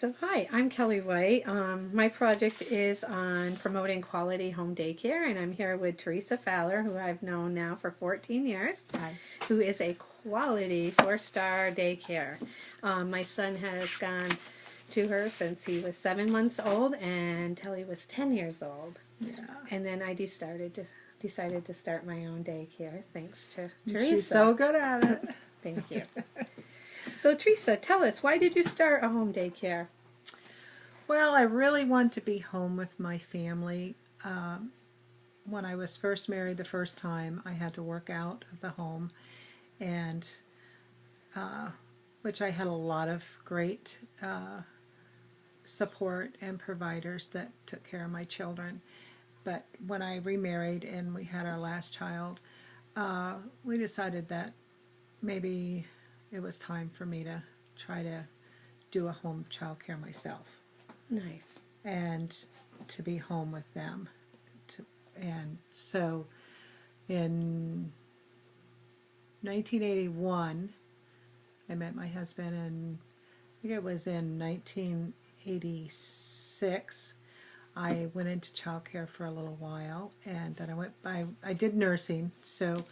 So hi, I'm Kelly White. My project is on promoting quality home daycare, and I'm here with Teresa Fowler, who I've known now for 14 years, Hi. who is a quality 4-star daycare. My son has gone to her since he was 7 months old until he was 10 years old. Yeah. And then I decided to start my own daycare, thanks to Teresa. She's so good at it. Thank you. So Teresa, tell us, why did you start a home daycare? Well, I really want to be home with my family. When I was first married the first time, I had to work out of the home, and which I had a lot of great support and providers that took care of my children. But when I remarried and we had our last child, we decided that maybe it was time for me to try to do a home child care myself Nice. and to be home with them. And so in 1981, I met my husband, and I think it was in 1986. I went into childcare for a little while, and then I did nursing, so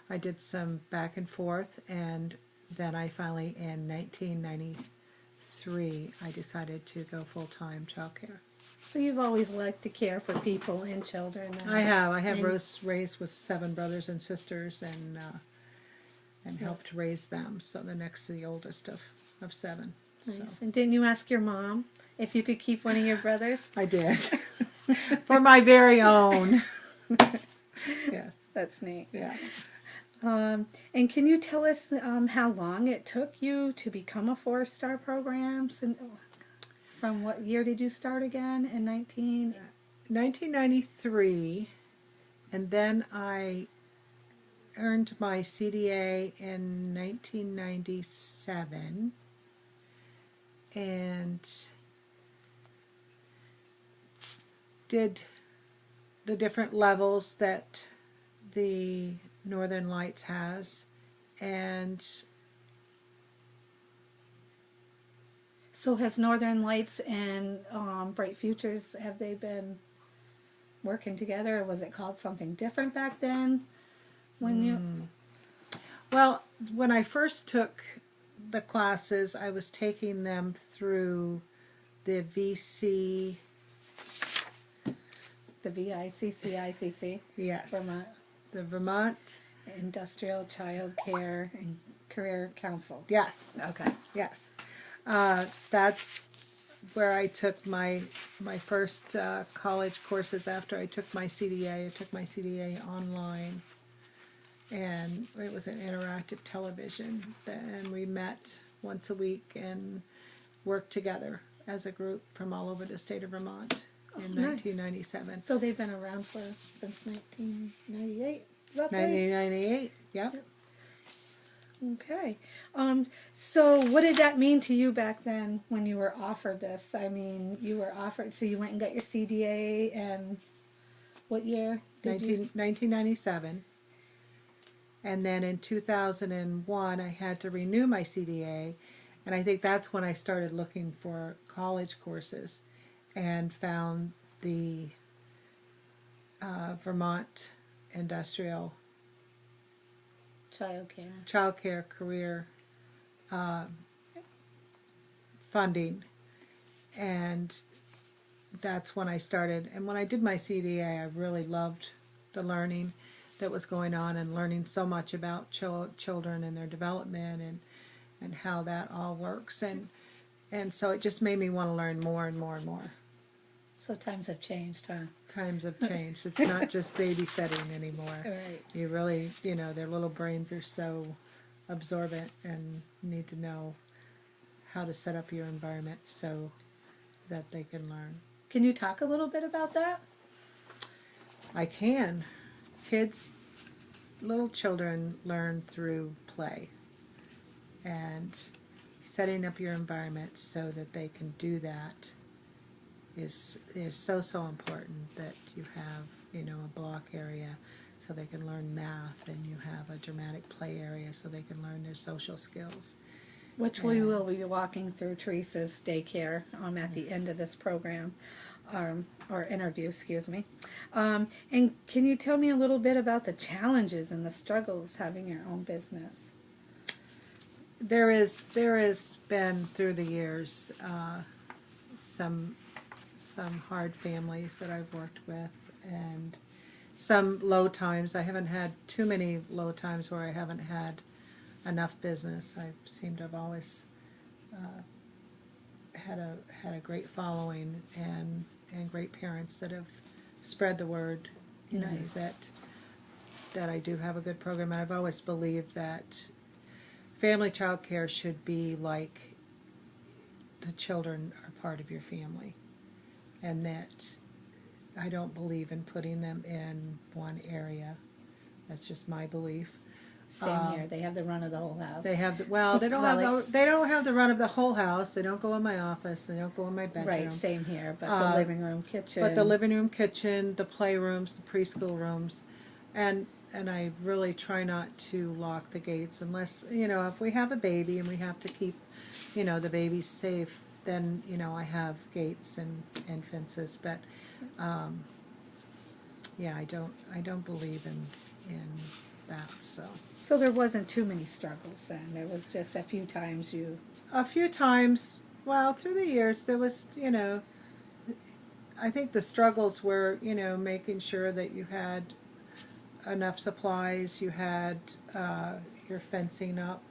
I did some back and forth, and then I finally, in 1993, I decided to go full-time childcare. So you've always liked to care for people and children. I have and- raised with 7 brothers and sisters, and helped raise them, so the next to the oldest of 7. Nice. So. And didn't you ask your mom if you could keep one of your brothers? I did. For my very own. Yes. That's neat. Yeah. And can you tell us how long it took you to become a 4-star program? And from what year did you start again? In 1993, and then I earned my CDA in 1997, and did the different levels that the Northern Lights has, and So has Northern Lights and Bright Futures, have they been working together, or was it called something different back then? Well, when I first took the classes, I was taking them through the The VICCICC, yes, Vermont the Vermont, Industrial Child Care and Career Council. yes, Okay. yes. That's where I took my first college courses after I took my CDA. I took my CDA online, and it was an interactive television, and we met once a week and worked together as a group from all over the state of Vermont in nice. 1997. So they've been around since 1998, roughly? 1998, yep. Okay. So what did that mean to you back then when you were offered this? I mean, you were offered, so you went and got your CDA, and what year did you? 1997. And then in 2001, I had to renew my CDA, and I think that's when I started looking for college courses and found the Vermont Industrial Child Care Career funding, and that's when I started. And when I did my CDA, I really loved the learning that was going on, and learning so much about children and their development, and how that all works, and so it just made me want to learn more and more and more. So times have changed, huh? Times have changed. It's not just babysitting anymore. Right. You really, their little brains are so absorbent and need to know how to set up your environment so that they can learn. Can you talk a little bit about that? I can. Little children learn through play, and setting up your environment so that they can do that is so important. That you have a block area so they can learn math, and you have a dramatic play area so they can learn their social skills, which we will be walking through Teresa's daycare at the end of this program, or interview, excuse me. And can you tell me a little bit about the challenges and the struggles having your own business? There has been through the years some hard families that I've worked with, and some low times. I haven't had too many low times where I haven't had enough business. I seem to have always had a great following and great parents that have spread the word, you know, Nice. that I do have a good program. And I've always believed that family child care should be like the children are part of your family, and that I don't believe in putting them in one area. That's just my belief. Same here. They have the run of the whole house. They have they don't have the run of the whole house. They don't go in my office. They don't go in my bedroom. Right, same here. But the living room, kitchen. But the living room, kitchen, the playrooms, the preschool rooms, and I really try not to lock the gates unless, you know, if we have a baby and we have to keep, you know, the baby safe, then, you know, I have gates and fences. But yeah, I don't believe in that. So there wasn't too many struggles then. There was just a few times A few times, well, through the years, there was, you know, I think the struggles were, you know, making sure that you had enough supplies, you had your fencing up,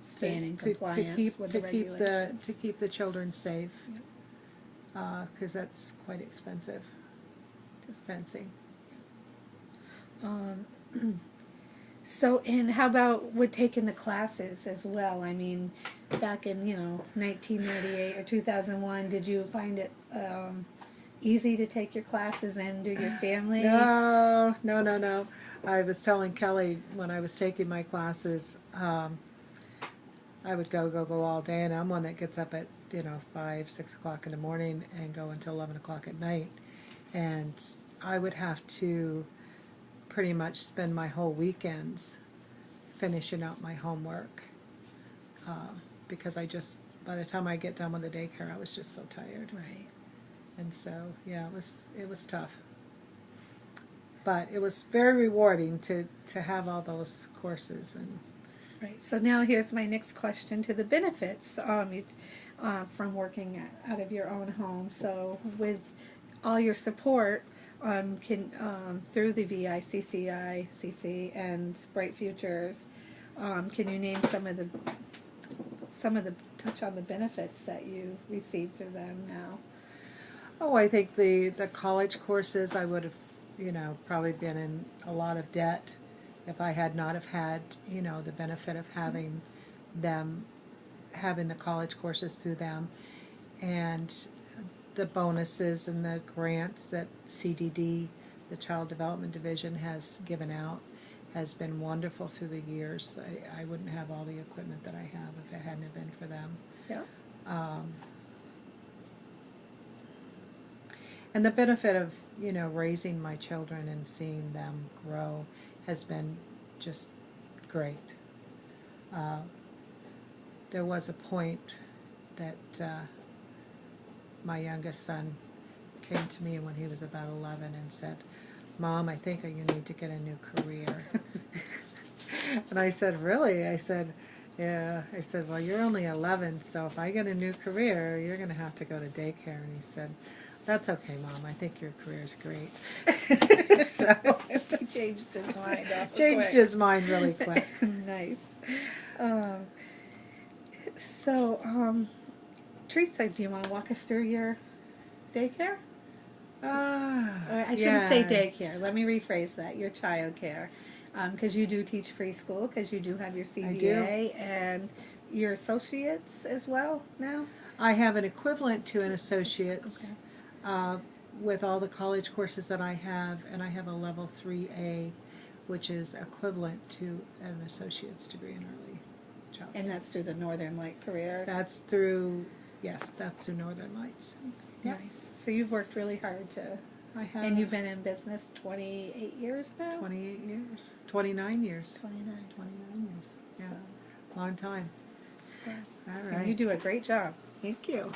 staying in compliance with the regulations. to keep the children safe, because that's quite expensive, fencing. So, and how about with taking the classes as well? I mean, back in, 1998 or 2001, did you find it easy to take your classes and do your family? No. I was telling Kelly when I was taking my classes, I would go all day, and I'm one that gets up at, 5, 6 o'clock in the morning and go until 11 o'clock at night. And I would have to pretty much spend my whole weekends finishing out my homework, because by the time I get done with the daycare, I was just so tired. Right. And so, yeah, it was tough. But it was very rewarding to have all those courses. And Right. So now here's my next question to the benefits from working out of your own home. So with all your support, through the VICCI and Bright Futures, can you name some of the touch on the benefits that you receive through them now? oh, I think the college courses, I would have, probably been in a lot of debt if I had not have had, the benefit of having the college courses through them, and the bonuses and the grants that CDD, the Child Development Division, has given out has been wonderful through the years. I wouldn't have all the equipment that I have if it hadn't have been for them. Yeah. And the benefit of, raising my children and seeing them grow has been just great. There was a point that my youngest son came to me when he was about 11 and said, "Mom, I think you need to get a new career." And I said, "Really?" I said, "Yeah." I said, "Well, you're only 11, so if I get a new career, you're going to have to go to daycare." And he said, "That's okay, Mom. I think your career's great." So He changed his mind. changed his mind really quick. Nice. Teresa, do you want to walk us through your daycare? I shouldn't say daycare. Let me rephrase that. Your child care. Because you do teach preschool, because you do have your CDA and your associates as well now? I have an equivalent to an associate's with all the college courses that I have, and I have a level 3A, which is equivalent to an associate's degree in early childhood. And that's through the Northern Light Career? That's through Northern Lights. Yep. Nice. So you've worked really hard to... I have. And you've been in business 28 years now? 28 years. 29 years. 29. 29 years. Yeah. So, on time. So, All and you right. do a great job. Thank you.